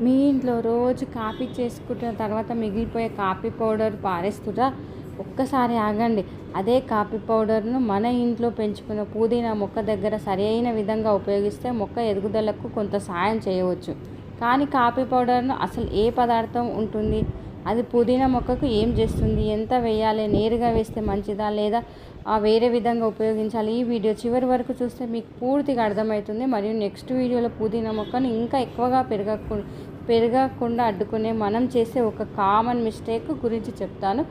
మీ ఇంట్లో రోజు కాఫీ చేసుకుంటున్న తర్వాత మిగిలిపోయే కాఫీ పౌడర్ పారేస్తురా? ఒక్కసారి ఆగండి. అదే కాఫీ పౌడర్ను మన ఇంట్లో పెంచుకున్న పుదీనా మొక్క దగ్గర సరైన విధంగా ఉపయోగిస్తే మొక్క ఎదుగుదలకు కొంత సాయం చేయవచ్చు. కానీ కాఫీ పౌడర్ను అసలు ఏ పదార్థం ఉంటుంది, అది పుదీనా మొక్కకు ఏం చేస్తుంది, ఎంత వేయాలి, నేరుగా వేస్తే మంచిదా లేదా వేరే విధంగా ఉపయోగించాలి? ఈ వీడియో చివరి వరకు చూస్తే మీకు పూర్తిగా అర్థమవుతుంది. మరియు నెక్స్ట్ వీడియోలో పుదీనా మొక్కను ఇంకా ఎక్కువగా పెరగకుండా అడ్డుకునే మనం చేసే ఒక కామన్ మిస్టేక్ గురించి చెప్తాను.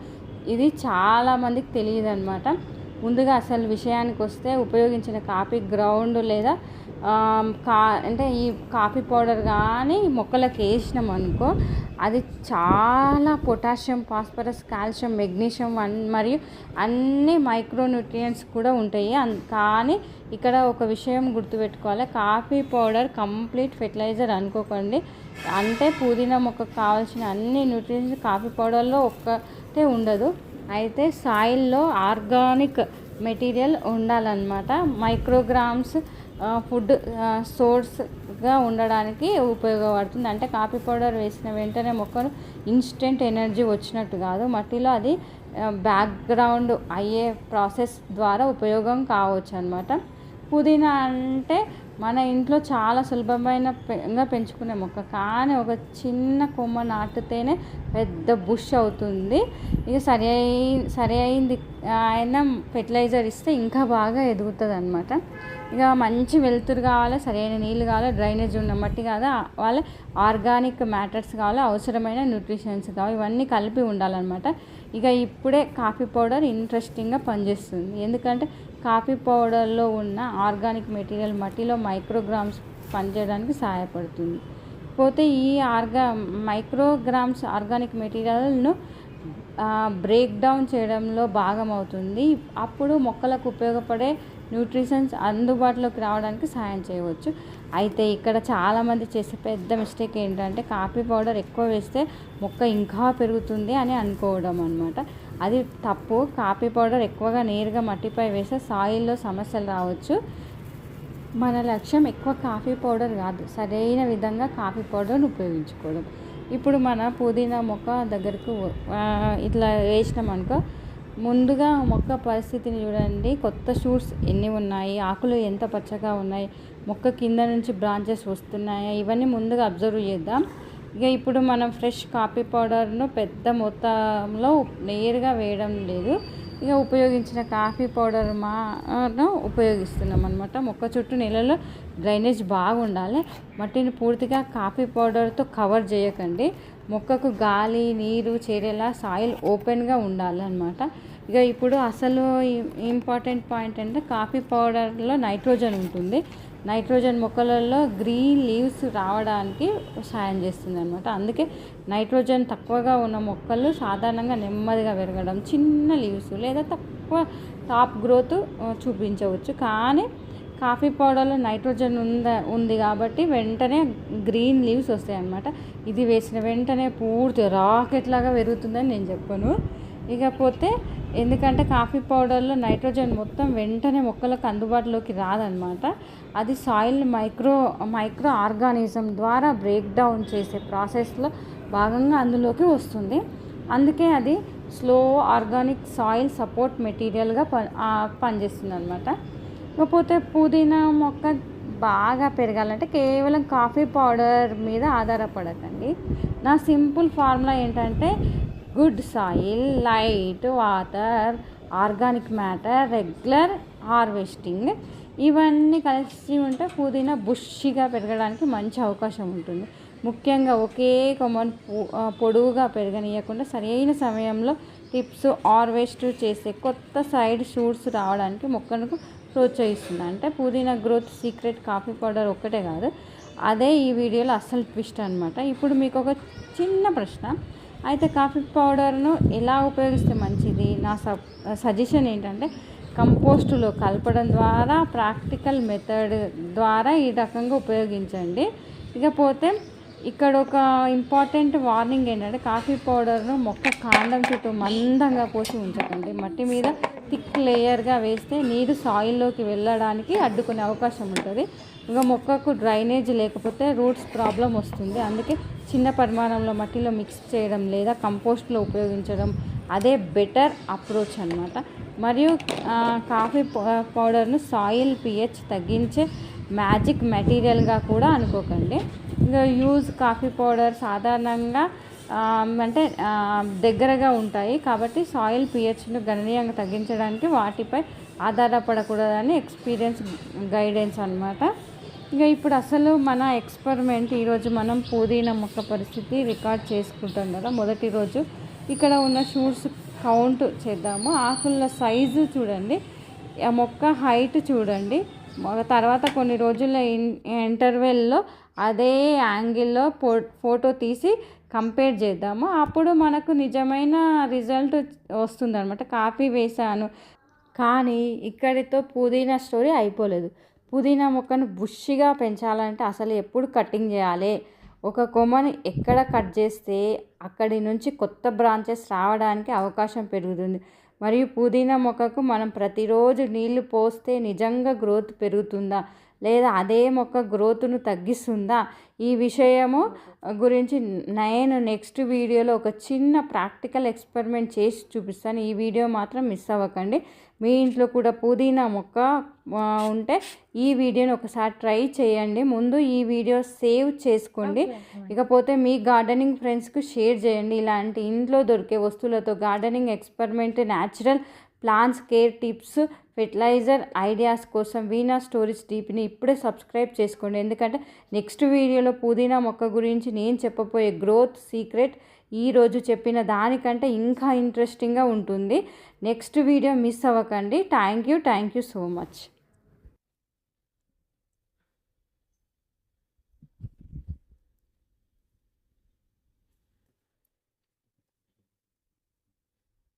ఇది చాలామందికి తెలియదు అనమాట. ముందుగా అసలు విషయానికి వస్తే, ఉపయోగించిన కాఫీ గ్రౌండ్ లేదా అంటే ఈ కాఫీ పౌడర్ కానీ మొక్కలకు వేసినాం అనుకో, అది చాలా పొటాషియం, ఫాస్ఫరస్, కాల్షియం, మెగ్నీషియం మరియు అన్ని మైక్రోన్యూట్రియంట్స్ కూడా ఉంటాయి. కానీ ఇక్కడ ఒక విషయం గుర్తుపెట్టుకోవాలి, కాఫీ పౌడర్ కంప్లీట్ ఫెర్టిలైజర్ అనుకోకండి. అంటే పుదీనా మొక్కకు కావాల్సిన అన్ని న్యూట్రియంట్స్ కాఫీ పౌడర్లో ఒక్కటే ఉండదు. అయితే సాయిల్లో ఆర్గానిక్ మెటీరియల్ ఉండాలన్నమాట. మైక్రోగ్రామ్స్ ఫుడ్ సోర్స్గా ఉండడానికి ఉపయోగపడుతుంది. అంటే కాఫీ పౌడర్ వేసిన వెంటనే మొక్కను ఇన్స్టెంట్ ఎనర్జీ వచ్చినట్టు కాదు, మట్టిలో అది బ్యాక్గ్రౌండ్ అయ్యే ప్రాసెస్ ద్వారా ఉపయోగం కావచ్చు అనమాట. పుదీనా అంటే మన ఇంట్లో చాలా సులభంగా పెంచుకునే మొక్క, కానీ ఒక చిన్న కొమ్మ నాటితేనే పెద్ద బుష్ అవుతుంది. ఇక సరైంది అయిన ఫెర్టిలైజర్ ఇస్తే ఇంకా బాగా ఎదుగుతుంది అనమాట. ఇక మంచి వెలుతురు కావాలి, సరైన నీళ్ళు కావాలి, డ్రైనేజ్ ఉన్న మట్టి కావాలి, ఆర్గానిక్ మ్యాటర్స్ కావాలి, అవసరమైన న్యూట్రిషన్స్ కావాలి, ఇవన్నీ కలిపి ఉండాలన్నమాట. ఇక ఇప్పుడే కాఫీ పౌడర్ ఇంట్రెస్టింగ్గా పనిచేస్తుంది. ఎందుకంటే కాఫీ పౌడర్లో ఉన్న ఆర్గానిక్ మెటీరియల్ మట్టిలో మైక్రోగ్రామ్స్ పనిచేయడానికి సహాయపడుతుంది. పోతే ఈ మైక్రోగ్రామ్స్ ఆర్గానిక్ మెటీరియల్ను బ్రేక్ డౌన్ చేయడంలో భాగమవుతుంది. అప్పుడు మొక్కలకు ఉపయోగపడే న్యూట్రిషన్స్ అందుబాటులోకి రావడానికి సహాయం చేయవచ్చు. అయితే ఇక్కడ చాలామంది చేసే పెద్ద మిస్టేక్ ఏంటంటే, కాఫీ పౌడర్ ఎక్కువ వేస్తే మొక్క ఇంకా పెరుగుతుంది అని అనుకోవడం అనమాట. అది తప్పు. కాఫీ పౌడర్ ఎక్కువగా నేరుగా మట్టిపై వేస్తే సాయిల్లో సమస్యలు రావచ్చు. మన లక్ష్యం ఎక్కువ కాఫీ పౌడర్ కాదు, సరైన విధంగా కాఫీ పౌడర్ని ఉపయోగించుకోవడం. ఇప్పుడు మన పుదీనా మొక్క దగ్గరకు ఇట్లా వేసినాం అనుకో, ముందుగా మొక్క పరిస్థితిని చూడండి. కొత్త షూట్స్ ఎన్ని ఉన్నాయి, ఆకులు ఎంత పచ్చగా ఉన్నాయి, మొక్క కింద నుంచి బ్రాంచెస్ వస్తున్నాయా, ఇవన్నీ ముందుగా అబ్జర్వ్ చేద్దాం. ఇక ఇప్పుడు మనం ఫ్రెష్ కాఫీ పౌడర్ను పెద్ద మొత్తంలో నేరుగా వేయడం లేదు. ఇక ఉపయోగించిన కాఫీ పౌడర్ ఉపయోగిస్తున్నాం అనమాట. మొక్క చుట్టూ నెలలో డ్రైనేజ్ బాగుండాలి. మట్టిని పూర్తిగా కాఫీ పౌడర్తో కవర్ చేయకండి. మొక్కకు గాలి, నీరు చేరేలా సాయిల్ ఓపెన్గా ఉండాలన్నమాట. ఇక ఇప్పుడు అసలు ఇంపార్టెంట్ పాయింట్ అంటే, కాఫీ పౌడర్లో నైట్రోజన్ ఉంటుంది. నైట్రోజన్ మొక్కలలో గ్రీన్ లీవ్స్ రావడానికి సాయం చేస్తుంది అనమాట. అందుకే నైట్రోజన్ తక్కువగా ఉన్న మొక్కలు సాధారణంగా నెమ్మదిగా పెరగడం, చిన్న లీవ్స్ లేదా తక్కువ టాప్ గ్రోత్ చూపించవచ్చు. కానీ కాఫీ పౌడర్లో నైట్రోజన్ ఉంది కాబట్టి వెంటనే గ్రీన్ లీవ్స్ వస్తాయి అన్నమాట. ఇది వేసిన వెంటనే పూర్తి రాకెట్ లాగా పెరుగుతుందని నేను చెప్పను. ఇకపోతే ఎందుకంటే కాఫీ పౌడర్లో నైట్రోజన్ మొత్తం వెంటనే మొక్కలకు అందుబాటులోకి రాదనమాట. అది సాయిల్ మైక్రో ఆర్గానిజం ద్వారా బ్రేక్ డౌన్ చేసే ప్రాసెస్లో భాగంగా అందులోకి వస్తుంది. అందుకే అది స్లో ఆర్గానిక్ సాయిల్ సపోర్ట్ మెటీరియల్గా పనిచేస్తుంది అనమాట. ఇకపోతే పుదీనా మొక్క బాగా పెరగాలంటే కేవలం కాఫీ పౌడర్ మీద ఆధారపడకండి. నా సింపుల్ ఫార్ములా ఏంటంటే, good soil, light water, organic matter, regular harvesting, ఇవన్నీ కలిసి ఉంటే పుదీనా బుష్గా పెరగడానికి మంచి అవకాశం ఉంటుంది. ముఖ్యంగా ఒకే కొమ్మను పొడవుగా పెరగనీయకుండా సరైన సమయంలో టిప్స్ హార్వెస్ట్ చేసే కొత్త సైడ్ షూట్స్ రావడానికి మొక్కలకు ప్రోత్సహిస్తుంది. అంటే పుదీనా గ్రోత్ సీక్రెట్ కాఫీ పౌడర్ ఒక్కటే కాదు, అదే ఈ వీడియోలో అస్సలు ట్విస్ట్ అనమాట. ఇప్పుడు మీకు ఒక చిన్న ప్రశ్న. అయితే కాఫీ పౌడర్ను ఎలా ఉపయోగిస్తే మంచిది? నా సజెషన్ ఏంటంటే, కంపోస్టులో కలపడం ద్వారా, ప్రాక్టికల్ మెథడ్ ద్వారా ఈ రకంగా ఉపయోగించండి. ఇకపోతే ఇక్కడ ఒక ఇంపార్టెంట్ వార్నింగ్ ఏంటంటే, కాఫీ పౌడర్ను మొక్క కాండం చుట్టూ మందంగా పోసి ఉంచకండి. మట్టి మీద థిక్ లేయర్గా వేస్తే నీరు సాయిల్లోకి వెళ్ళడానికి అడ్డుకునే అవకాశం ఉంటుంది. ఇంకా మొక్కకు డ్రైనేజ్ లేకపోతే రూట్స్ ప్రాబ్లం వస్తుంది. అందుకే చిన్న పరిమాణంలో మట్టిలో మిక్స్ చేయడం లేదా కంపోస్ట్లో ఉపయోగించడం అదే బెటర్ అప్రోచ్ అనమాట. మరియు కాఫీ పౌడర్ను సాయిల్ pH తగ్గించే మ్యాజిక్ మెటీరియల్గా కూడా అనుకోకండి. ఇంకా కాఫీ పౌడర్ సాధారణంగా అంటే దగ్గరగా ఉంటాయి కాబట్టి సాయిల్ pHను గణనీయంగా తగ్గించడానికి వాటిపై ఆధారపడకూడదని ఎక్స్పీరియన్స్ గైడెన్స్ అనమాట. ఇంకా ఇప్పుడు అసలు మన ఎక్స్పెరిమెంట్ ఈరోజు మనం పుదీనా మొక్క పరిస్థితి రికార్డ్ చేసుకుంటాం కదా. మొదటి రోజు ఇక్కడ ఉన్న షూట్స్ కౌంట్ చేద్దాము. ఆకుల సైజు చూడండి, ఆ మొక్క హైట్ చూడండి. తర్వాత కొన్ని రోజుల ఇంటర్వెల్లో అదే యాంగిల్లో ఫోటో తీసి కంపేర్ చేద్దాము. అప్పుడు మనకు నిజమైన రిజల్ట్ వస్తుందన్నమాట. కాఫీ వేసాను కానీ ఇక్కడితో పుదీనా స్టోరీ అయిపోలేదు. పుదీనా మొక్కను బుష్గా పెంచాలంటే అసలు ఎప్పుడు కటింగ్ చేయాలి, ఒక కొమ్మని ఎక్కడ కట్ చేస్తే అక్కడి నుంచి కొత్త బ్రాంచెస్ రావడానికి అవకాశం పెరుగుతుంది, మరియు పుదీనా మొక్కకు మనం ప్రతిరోజు నీళ్లు పోస్తే నిజంగా గ్రోత్ పెరుగుతుందా లేదా అదే మొక్క గ్రోత్ను తగ్గిస్తుందా, ఈ విషయము గురించి నేను నెక్స్ట్ వీడియోలో ఒక చిన్న ప్రాక్టికల్ ఎక్స్పెరిమెంట్ చేసి చూపిస్తాను. ఈ వీడియో మాత్రం మిస్ అవ్వకండి. మీ ఇంట్లో కూడా పుదీనా మొక్క ఉంటే ఈ వీడియోని ఒకసారి ట్రై చేయండి. ముందు ఈ వీడియో సేవ్ చేసుకోండి, ఇకపోతే మీ గార్డెనింగ్ ఫ్రెండ్స్కి షేర్ చేయండి. ఇలాంటి ఇంట్లో దొరికే వస్తువులతో gardening experiment, natural plants care tips, fertilizer ideas కోసం వీణా స్టోరీస్ డీప్ని ఇప్పుడే సబ్స్క్రైబ్ చేసుకోండి. ఎందుకంటే నెక్స్ట్ వీడియోలో పుదీనా మొక్క గురించి నేను చెప్పబోయే గ్రోత్ సీక్రెట్ ఈరోజు చెప్పిన దానికంటే ఇంకా ఇంట్రెస్టింగ్గా ఉంటుంది. నెక్స్ట్ వీడియో మిస్ అవ్వకండి. Thank you so much.